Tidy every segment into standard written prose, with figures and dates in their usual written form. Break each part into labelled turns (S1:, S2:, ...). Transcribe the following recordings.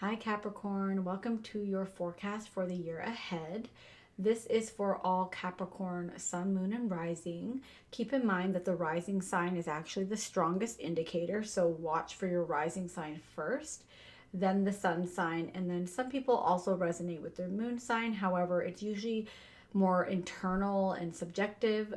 S1: Hi Capricorn, welcome to your forecast for the year ahead. This is for all Capricorn sun, moon, and rising. Keep in mind that the rising sign is actually the strongest indicator, so watch for your rising sign first, then the sun sign, and then some people also resonate with their moon sign. However, it's usually more internal and subjective.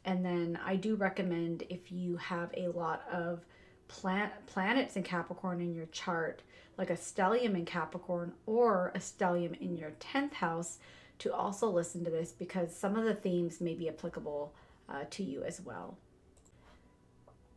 S1: And then I do recommend, if you have a lot of planets in Capricorn in your chart, like a stellium in Capricorn or a stellium in your 10th house, to also listen to this because some of the themes may be applicable to you as well.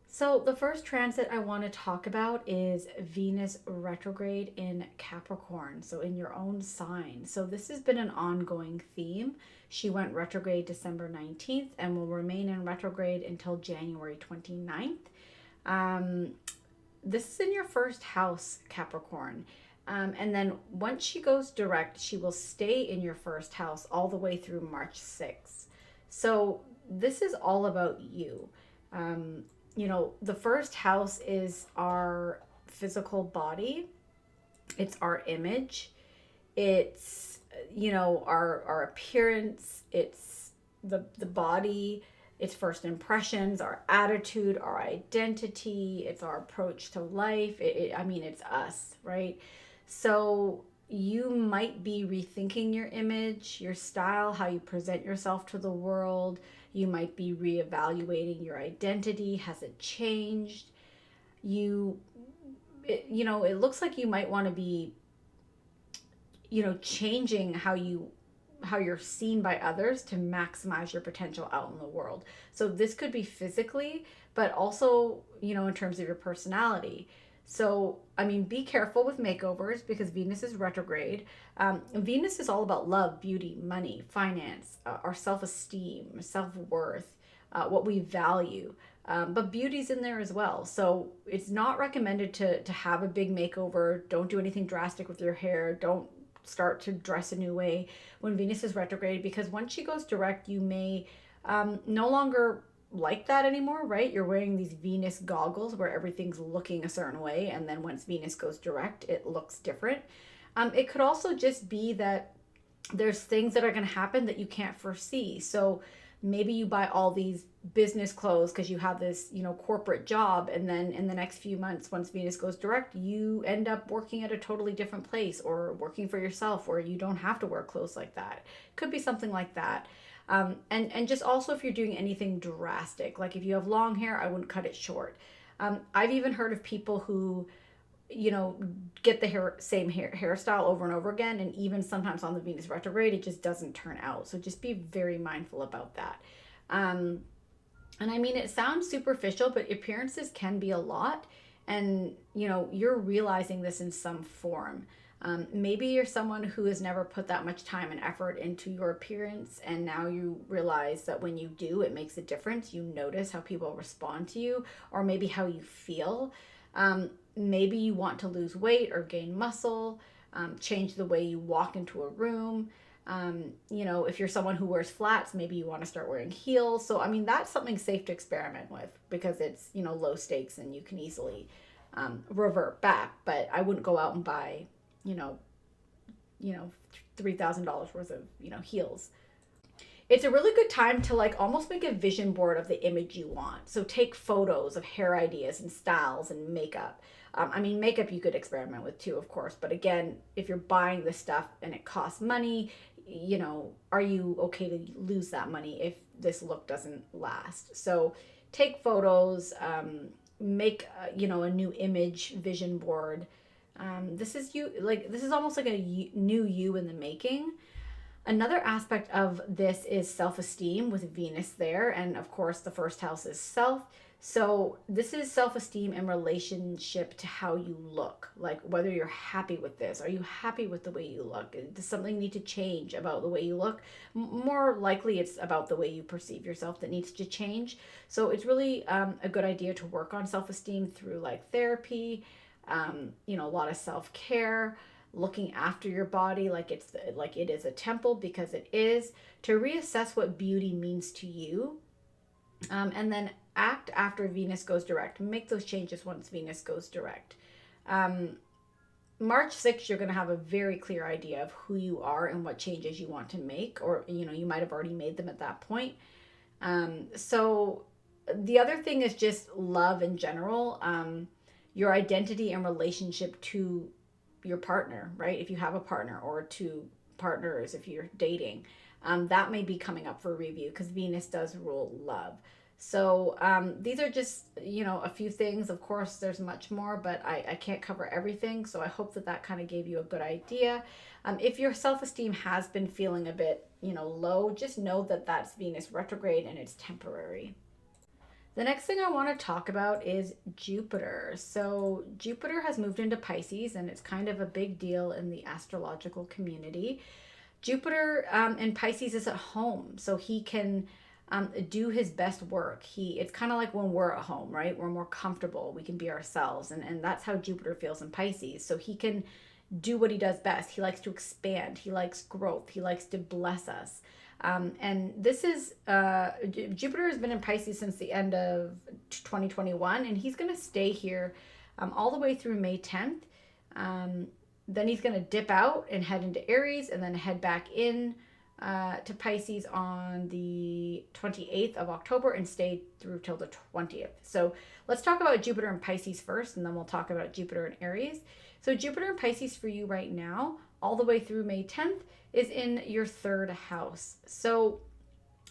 S1: So the first transit I want to talk about is Venus retrograde in Capricorn, so in your own sign. So this has been an ongoing theme. She went retrograde December 19th and will remain in retrograde until January 29th. This is in your first house, Capricorn. And then once she goes direct, she will stay in your first house all the way through March 6th. So this is all about you. The first house is our physical body. It's our image. It's, our appearance. It's the body. It's first impressions, our attitude, our identity. It's our approach to life. It's us, right? So you might be rethinking your image, your style, how you present yourself to the world. You might be reevaluating your identity. Has it changed? It looks like you might want to be, changing how you're seen by others to maximize your potential out in the world. So this could be physically, but also, in terms of your personality. So, be careful with makeovers because Venus is retrograde. Venus is all about love, beauty, money, finance, our self-esteem, self-worth, what we value. But beauty's in there as well. So it's not recommended to have a big makeover. Don't do anything drastic with your hair. Don't start to dress a new way when Venus is retrograde, because once she goes direct, you may no longer like that anymore, right? You're wearing these Venus goggles where everything's looking a certain way, and then once Venus goes direct, it looks different. It could also just be that there's things that are going to happen that you can't foresee. So maybe you buy all these business clothes because you have this, corporate job, and then in the next few months, once Venus goes direct, you end up working at a totally different place or working for yourself where you don't have to wear clothes like that. Could be something like that. And just also if you're doing anything drastic, like if you have long hair, I wouldn't cut it short. I've even heard of people who, get the same hairstyle over and over again, and even sometimes on the Venus retrograde, it just doesn't turn out. So just be very mindful about that. It sounds superficial, but appearances can be a lot, and you're realizing this in some form. Maybe you're someone who has never put that much time and effort into your appearance, and now you realize that when you do, it makes a difference. You notice how people respond to you, or maybe how you feel. Maybe you want to lose weight or gain muscle, change the way you walk into a room. If you're someone who wears flats, maybe you want to start wearing heels. So, that's something safe to experiment with because it's, low stakes and you can easily revert back. But I wouldn't go out and buy, $3,000 worth of, heels. It's a really good time to almost make a vision board of the image you want. So take photos of hair ideas and styles and makeup. Makeup you could experiment with too, of course. But again, if you're buying this stuff and it costs money, are you okay to lose that money if this look doesn't last? So take photos, make, a new image vision board. This is almost like a new you in the making. Another aspect of this is self-esteem with Venus there. And of course, the first house is self. So this is self-esteem in relationship to how you look, like whether you're happy with this. Are you happy with the way you look? Does something need to change about the way you look? More likely it's about the way you perceive yourself that needs to change. So it's really a good idea to work on self-esteem through therapy, a lot of self-care, looking after your body like it is a temple, because it is, to reassess what beauty means to you, and then act after Venus goes direct. Make those changes once Venus goes direct. March 6th, you're going to have a very clear idea of who you are and what changes you want to make, or, you might have already made them at that point. So the other thing is just love in general, your identity and relationship to your partner, right? If you have a partner, or to partners if you're dating, that may be coming up for review because Venus does rule love. So these are just, a few things. Of course, there's much more, but I can't cover everything. So I hope that kind of gave you a good idea. If your self-esteem has been feeling a bit, low, just know that that's Venus retrograde and it's temporary. The next thing I want to talk about is Jupiter. So Jupiter has moved into Pisces, and it's kind of a big deal in the astrological community. Jupiter in Pisces is at home, so he can do his best work. It's kind of like when we're at home, right? We're more comfortable. We can be ourselves, and that's how Jupiter feels in Pisces. So he can do what he does best. He likes to expand. He likes growth. He likes to bless us. And this is, Jupiter has been in Pisces since the end of 2021, and he's going to stay here all the way through May 10th. Then he's going to dip out and head into Aries, and then head back in to Pisces on the 28th of October and stay through till the 20th. So let's talk about Jupiter and Pisces first, and then we'll talk about Jupiter and Aries. So Jupiter and Pisces for you right now, all the way through May 10th, is in your third house. So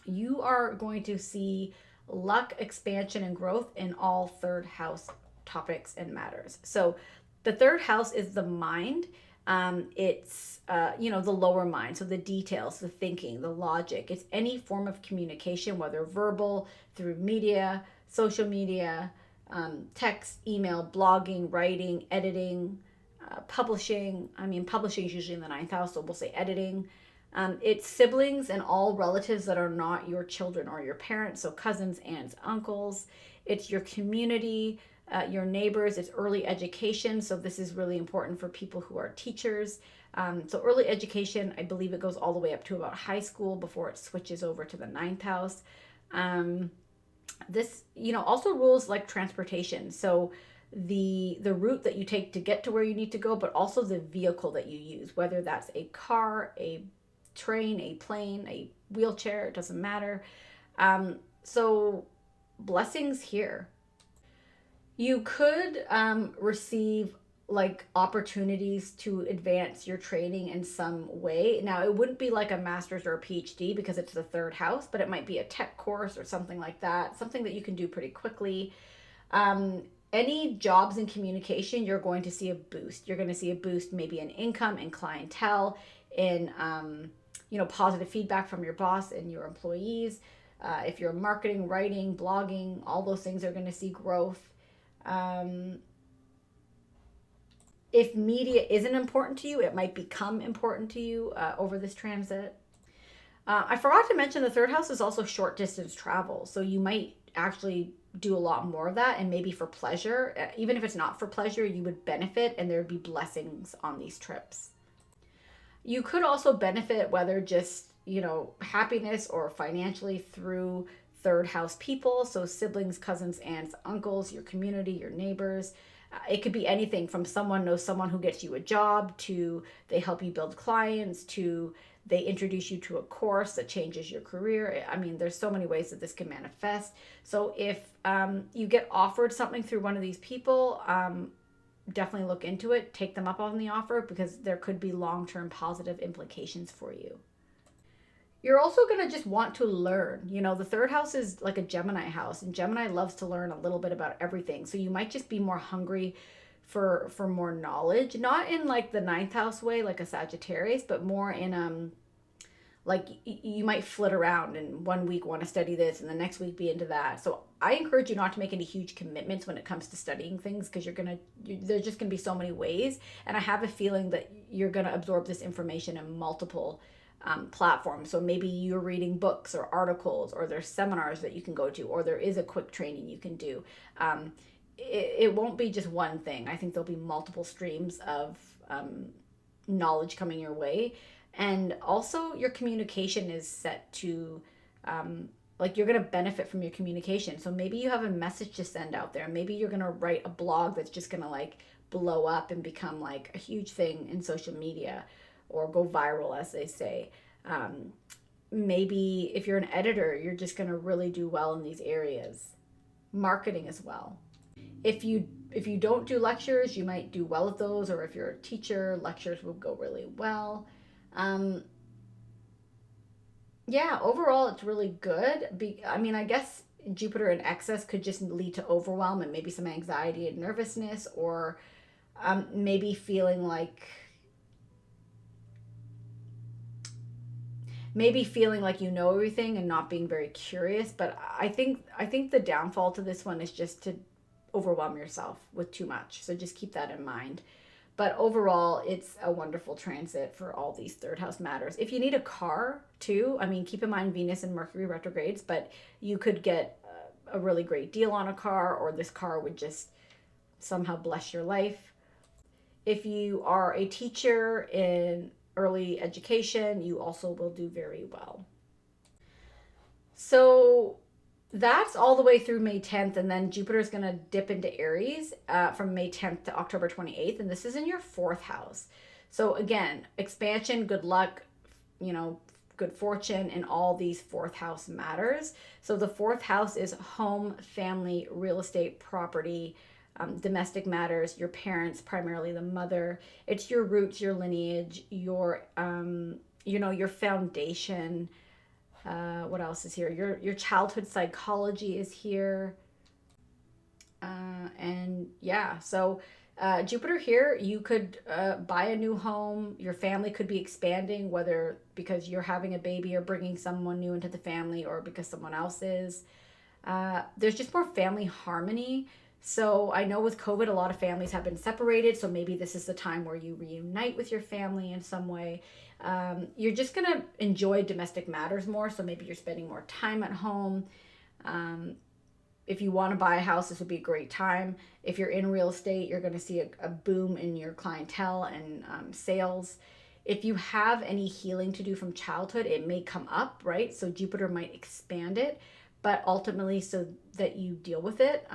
S1: you are going to see luck, expansion, and growth in all third house topics and matters. So the third house is the mind. It's, the lower mind. So the details, the thinking, the logic. It's any form of communication, whether verbal, through media, social media, text, email, blogging, writing, editing, publishing. Publishing is usually in the ninth house, so we'll say editing. It's siblings and all relatives that are not your children or your parents, so cousins, aunts, uncles. It's your community, your neighbors. It's early education, so this is really important for people who are teachers. So early education, I believe it goes all the way up to about high school before it switches over to the ninth house. This, also rules like transportation. So the route that you take to get to where you need to go, but also the vehicle that you use, whether that's a car, a train, a plane, a wheelchair, it doesn't matter. So blessings here. You could receive like opportunities to advance your training in some way. Now, it wouldn't be like a master's or a PhD because it's the third house, but it might be a tech course or something like that, something that you can do pretty quickly. Any jobs in communication, you're going to see a boost. You're going to see a boost maybe in income and clientele, in positive feedback from your boss and your employees. If you're marketing, writing, blogging, all those things are going to see growth. If media isn't important to you, it might become important to you over this transit. I forgot to mention the third house is also short distance travel. So you might actually do a lot more of that, and maybe for pleasure. Even if it's not for pleasure, you would benefit, and there would be blessings on these trips. You could also benefit, whether just, happiness or financially, through third house people. So siblings, cousins, aunts, uncles, your community, your neighbors. It could be anything from someone knows someone who gets you a job, to they help you build clients, to they introduce you to a course that changes your career. There's so many ways that this can manifest. So if you get offered something through one of these people, definitely look into it, take them up on the offer, because there could be long-term positive implications for you. You're also going to just want to learn. The third house is like a Gemini house, and Gemini loves to learn a little bit about everything. So you might just be more hungry for more knowledge, not in like the ninth house way, like a Sagittarius, but more in like you might flit around, and one week want to study this and the next week be into that. So I encourage you not to make any huge commitments when it comes to studying things, because there's just gonna be so many ways, and I have a feeling that you're gonna absorb this information in multiple platforms. So maybe you're reading books or articles, or there's seminars that you can go to, or there is a quick training you can do. It won't be just one thing. I think there'll be multiple streams of knowledge coming your way. And also your communication is set to, you're going to benefit from your communication. So maybe you have a message to send out there. Maybe you're going to write a blog that's just going to blow up and become like a huge thing in social media or go viral, as they say. Maybe if you're an editor, you're just going to really do well in these areas. Marketing as well. If you don't do lectures, you might do well at those, or if you're a teacher, lectures will go really well. Yeah, overall it's really good. I mean, I guess Jupiter in excess could just lead to overwhelm and maybe some anxiety and nervousness, or maybe feeling like you know everything and not being very curious. But I think the downfall to this one is just to overwhelm yourself with too much. So just keep that in mind. But overall, it's a wonderful transit for all these third house matters. If you need a car too, I mean, keep in mind Venus and Mercury retrogrades, but you could get a really great deal on a car, or this car would just somehow bless your life. If you are a teacher in early education, you also will do very well. So that's all the way through May 10th, and then Jupiter is going to dip into Aries from May 10th to October 28th, and this is in your fourth house. So again, expansion, good luck, good fortune in all these fourth house matters. So the fourth house is home, family, real estate, property, domestic matters, your parents, primarily the mother. It's your roots, your lineage, your foundation. What else is here? Your childhood psychology is here. And yeah, so Jupiter here, you could buy a new home. Your family could be expanding, whether because you're having a baby or bringing someone new into the family, or because someone else is. There's just more family harmony. So I know with COVID, a lot of families have been separated. So maybe this is the time where you reunite with your family in some way. You're just going to enjoy domestic matters more. So maybe you're spending more time at home. If you want to buy a house, this would be a great time. If you're in real estate, you're going to see a boom in your clientele and sales. If you have any healing to do from childhood, it may come up, right? So Jupiter might expand it, but ultimately so that you deal with it.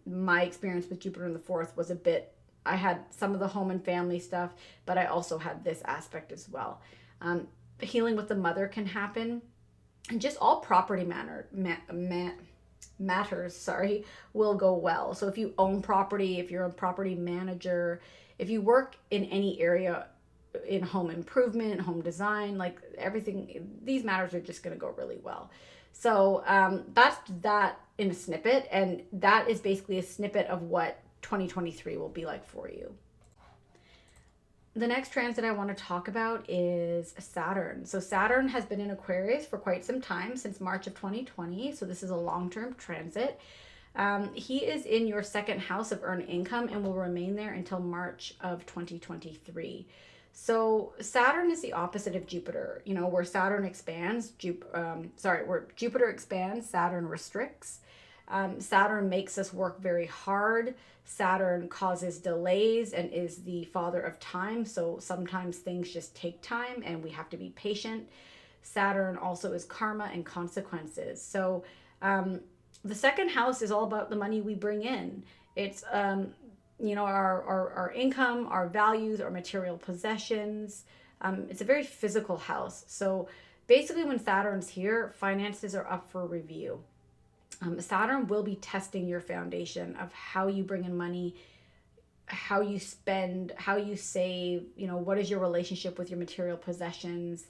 S1: My experience with Jupiter in the fourth was I had some of the home and family stuff, but I also had this aspect as well. Healing with the mother can happen, and just all property matters will go well. So if you own property, if you're a property manager, if you work in any area in home improvement, home design, like everything, these matters are just going to go really well. So that's that in a snippet, and that is basically a snippet of what 2023 will be like for you. The next transit I want to talk about is Saturn. So Saturn has been in Aquarius for quite some time, since March of 2020. So this is a long-term transit. He is in your second house of earned income and will remain there until March of 2023. So Saturn is the opposite of Jupiter. Where Saturn expands, where Jupiter expands, Saturn restricts. Saturn makes us work very hard. Saturn causes delays and is the father of time. So sometimes things just take time and we have to be patient. Saturn also is karma and consequences. So the second house is all about the money we bring in. It's our income, our values, our material possessions. It's a very physical house. So basically when Saturn's here, finances are up for review. Saturn will be testing your foundation of how you bring in money, how you spend, how you save, what is your relationship with your material possessions,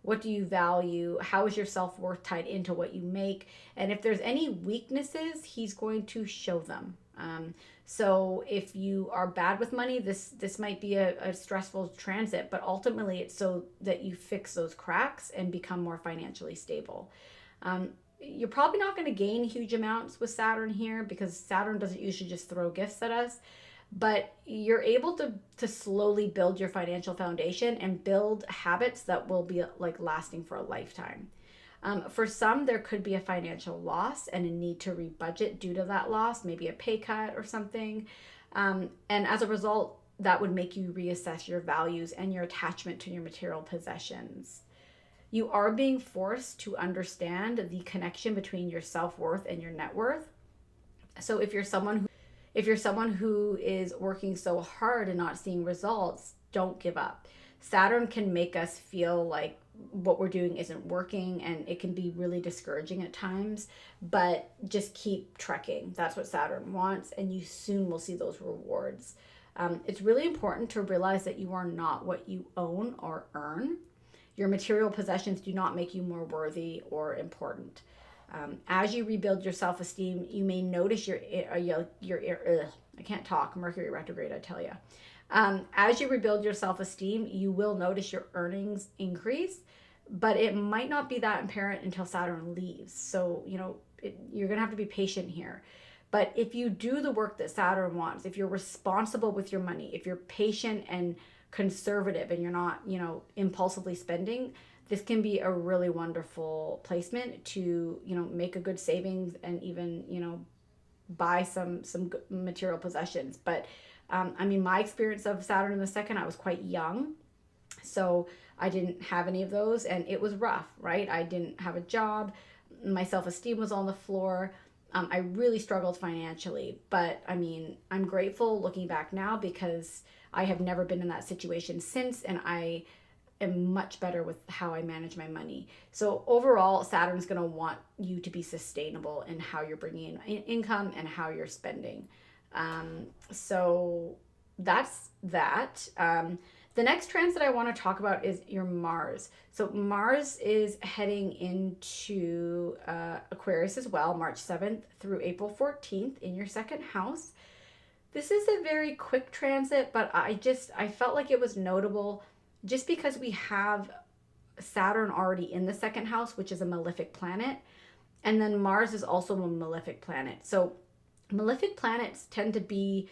S1: what do you value, how is your self-worth tied into what you make, and if there's any weaknesses, he's going to show them. So if you are bad with money, this might be a stressful transit, but ultimately it's so that you fix those cracks and become more financially stable. You're probably not going to gain huge amounts with Saturn here, because Saturn doesn't usually just throw gifts at us, but you're able to slowly build your financial foundation and build habits that will be like lasting for a lifetime. For some, there could be a financial loss and a need to rebudget due to that loss, maybe a pay cut or something. And as a result, that would make you reassess your values and your attachment to your material possessions. You are being forced to understand the connection between your self-worth and your net worth. So if you're someone if you're someone who is working so hard and not seeing results, don't give up. Saturn can make us feel like what we're doing isn't working, and it can be really discouraging at times, but just keep trekking. That's what Saturn wants, and you soon will see those rewards. It's really important to realize that you are not what you own or earn. Your material possessions do not make you more worthy or important. As you rebuild your self-esteem, you may notice I can't talk, Mercury retrograde, I tell you. As you rebuild your self-esteem, you will notice your earnings increase, but it might not be that apparent until Saturn leaves. So, you're going to have to be patient here. But if you do the work that Saturn wants, if you're responsible with your money, if you're patient and conservative and you're not, impulsively spending, this can be a really wonderful placement to, make a good savings and even, buy some material possessions. But my experience of Saturn in the second, I was quite young, so I didn't have any of those, and it was rough, right? I didn't have a job. My self-esteem was on the floor. I really struggled financially, but I'm grateful looking back now because I have never been in that situation since, and I am much better with how I manage my money. So overall, Saturn's going to want you to be sustainable in how you're bringing in income and how you're spending. So that's that. The next transit I want to talk about is your Mars. So Mars is heading into Aquarius as well, March 7th through April 14th in your second house. This is a very quick transit, but I felt like it was notable just because we have Saturn already in the second house, which is a malefic planet. And then Mars is also a malefic planet. So malefic planets tend to be,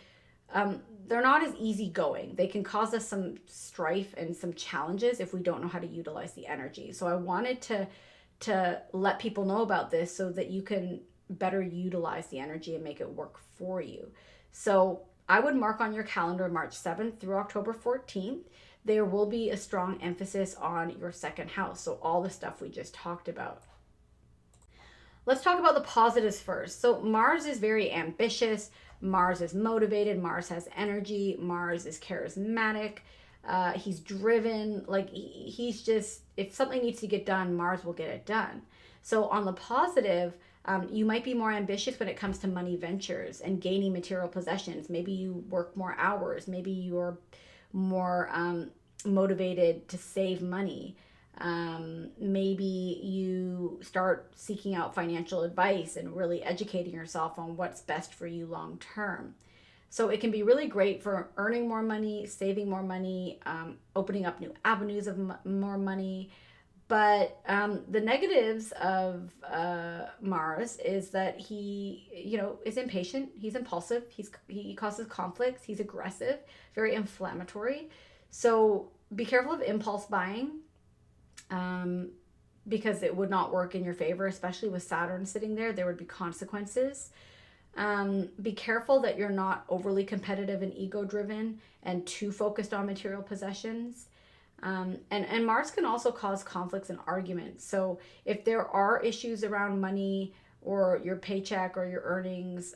S1: they're not as easygoing. They can cause us some strife and some challenges if we don't know how to utilize the energy. So I wanted to let people know about this so that you can better utilize the energy and make it work for you. So I would mark on your calendar March 7th through October 14th. There will be a strong emphasis on your second house. So all the stuff we just talked about. Let's talk about the positives first. So Mars is very ambitious. Mars is motivated. Mars has energy. Mars is charismatic. He's driven. Like he's just, if something needs to get done, Mars will get it done. So on the positive, you might be more ambitious when it comes to money ventures and gaining material possessions. Maybe you work more hours. Maybe you're more motivated to save money. Maybe you start seeking out financial advice and really educating yourself on what's best for you long term. So it can be really great for earning more money, saving more money, opening up new avenues of more money. But the negatives of Mars is that he, is impatient. He's impulsive. He causes conflicts. He's aggressive, very inflammatory. So be careful of impulse buying. Because it would not work in your favor, especially with Saturn sitting there. There would be consequences. Be careful that you're not overly competitive and ego-driven and too focused on material possessions. And Mars can also cause conflicts and arguments. So if there are issues around money or your paycheck or your earnings,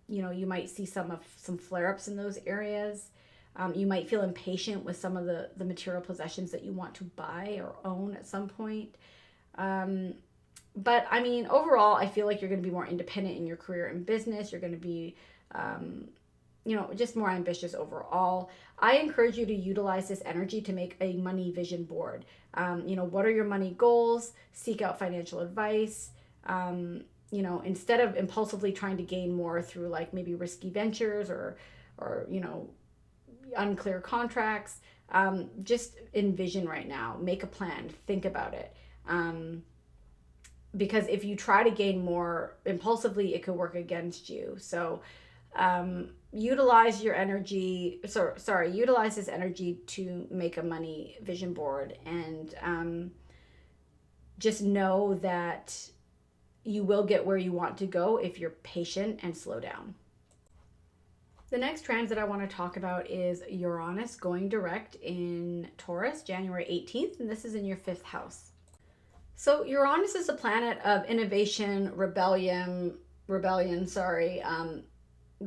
S1: you might see some flare-ups in those areas. You might feel impatient with some of the material possessions that you want to buy or own at some point. But overall, I feel like you're going to be more independent in your career and business. You're going to be, just more ambitious overall. I encourage you to utilize this energy to make a money vision board. What are your money goals? Seek out financial advice. Instead of impulsively trying to gain more through like maybe risky ventures or unclear contracts, just envision right now, make a plan, think about it. Because if you try to gain more impulsively, it could work against you. So utilize this energy to make a money vision board, and just know that you will get where you want to go if you're patient and slow down. The next transit I want to talk about is Uranus going direct in Taurus, January 18th, and this is in your 5th house. So Uranus is a planet of innovation, rebellion,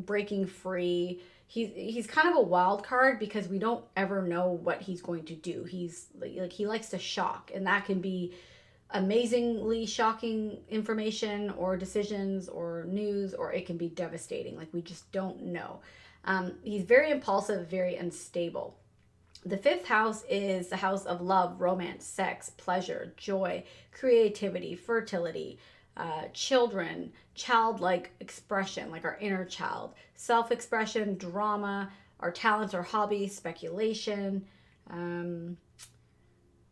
S1: breaking free. He's kind of a wild card because we don't ever know what he's going to do. He's like he likes to shock, and that can be amazingly shocking information or decisions or news, or it can be devastating. Like we just don't know. He's very impulsive, very unstable. The fifth house is the house of love, romance, sex, pleasure, joy, creativity, fertility, children, childlike expression, like our inner child, self expression, drama, our talents or hobbies, speculation.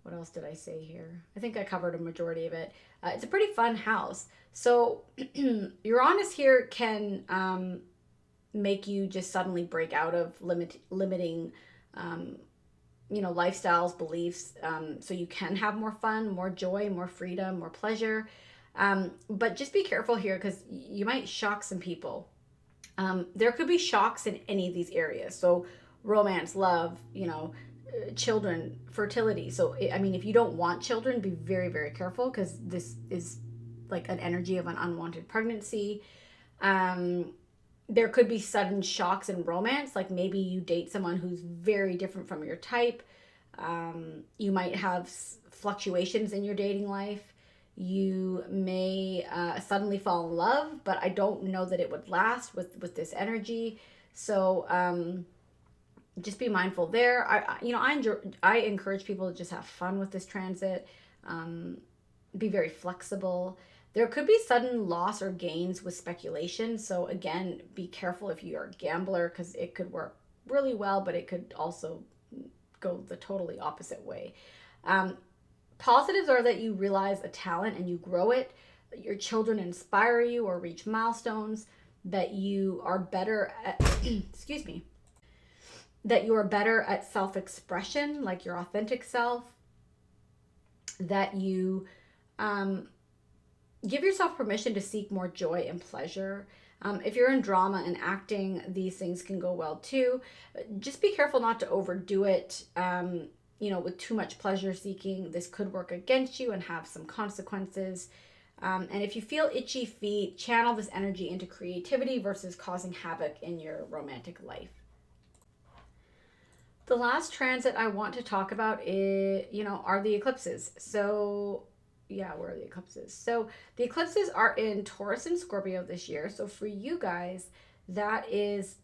S1: What else did I say here? I think I covered a majority of it. It's a pretty fun house. So Uranus here can make you just suddenly break out of limiting lifestyles, beliefs, so you can have more fun, more joy, more freedom, more pleasure. But just be careful here because you might shock some people. There could be shocks in any of these areas. So romance, love, children, fertility. So, I mean, if you don't want children, be very, very careful because this is like an energy of an unwanted pregnancy. There could be sudden shocks in romance, like maybe you date someone who's very different from your type. You might have fluctuations in your dating life. You may suddenly fall in love, but I don't know that it would last with this energy. So just be mindful there. I encourage people to just have fun with this transit. Be very flexible. There could be sudden loss or gains with speculation. So again, be careful if you're a gambler because it could work really well, but it could also go the totally opposite way. Positives are that you realize a talent and you grow it. Your children inspire you or reach milestones. That you are better at, excuse me, that you are better at self-expression, like your authentic self. That you give yourself permission to seek more joy and pleasure. If you're in drama and acting, these things can go well too. Just be careful not to overdo it. With too much pleasure seeking, this could work against you and have some consequences. And if you feel itchy feet, channel this energy into creativity versus causing havoc in your romantic life. The last transit I want to talk about are the eclipses. So yeah, where are the eclipses? So the eclipses are in Taurus and Scorpio this year. So for you guys, that is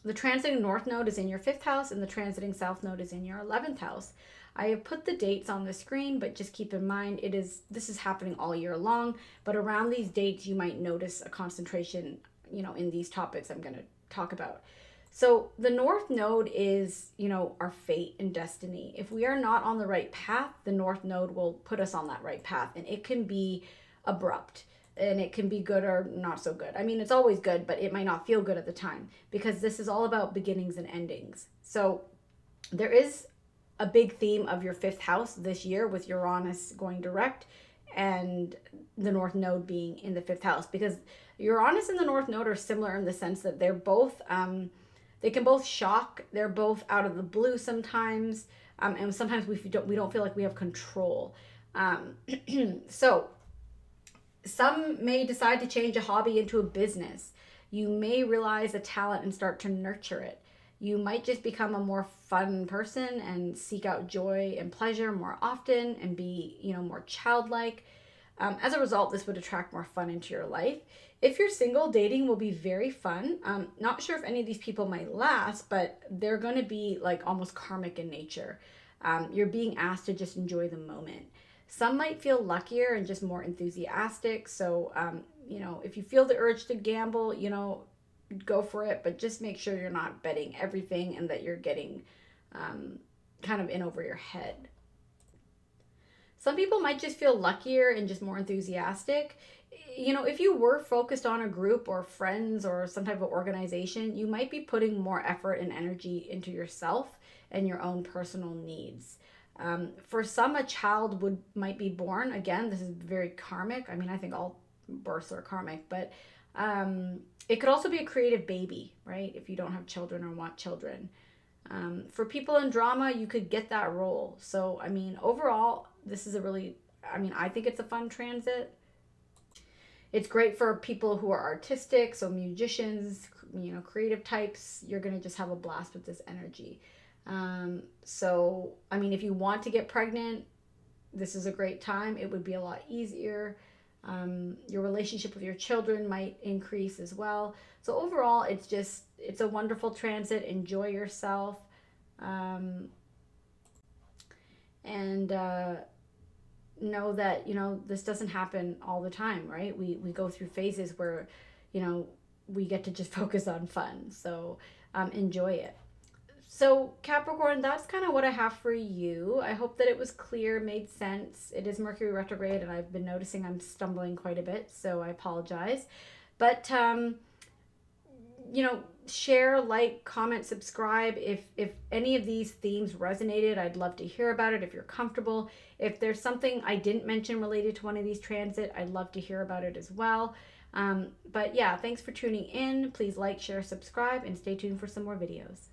S1: the transiting north node is in your 5th house and the transiting south node is in your 11th house. I have put the dates on the screen, but just keep in mind this is happening all year long, but around these dates you might notice a concentration, in these topics I'm going to talk about. So the north node is, our fate and destiny. If we are not on the right path, the north node will put us on that right path, and it can be abrupt. And it can be good or not so good. I mean, it's always good, but it might not feel good at the time because this is all about beginnings and endings. So there is a big theme of your 5th house this year with Uranus going direct and the North Node being in the 5th house, because Uranus and the North Node are similar in the sense that they're both, they can both shock. They're both out of the blue sometimes. And sometimes we don't feel like we have control. So some may decide to change a hobby into a business. You may realize a talent and start to nurture it. You might just become a more fun person and seek out joy and pleasure more often and be, more childlike. As a result, this would attract more fun into your life. If you're single, dating will be very fun. Not sure if any of these people might last, but they're going to be like almost karmic in nature. You're being asked to just enjoy the moment. Some might feel luckier and just more enthusiastic. So, if you feel the urge to gamble, go for it, but just make sure you're not betting everything and that you're getting kind of in over your head. Some people might just feel luckier and just more enthusiastic. If you were focused on a group or friends or some type of organization, you might be putting more effort and energy into yourself and your own personal needs. For some, a child might be born. Again, this is very karmic. I mean, I think all births are karmic, but it could also be a creative baby, right? If you don't have children or want children. For people in drama, you could get that role. So, I mean, overall, this is I think it's a fun transit. It's great for people who are artistic, so musicians, you know, creative types. You're going to just have a blast with this energy. So, I mean, if you want to get pregnant, this is a great time. It would be a lot easier. Your relationship with your children might increase as well. So overall, it's a wonderful transit. Enjoy yourself. And know that, you know, this doesn't happen all the time, right? We go through phases where, you know, we get to just focus on fun. So enjoy it. So Capricorn, that's kind of what I have for you. I hope that it was clear, made sense. It is Mercury retrograde, and I've been noticing I'm stumbling quite a bit, so I apologize. But you know, share, like, comment, subscribe. If any of these themes resonated, I'd love to hear about it if you're comfortable. If there's something I didn't mention related to one of these transit, I'd love to hear about it as well. But yeah, thanks for tuning in. Please like, share, subscribe, and stay tuned for some more videos.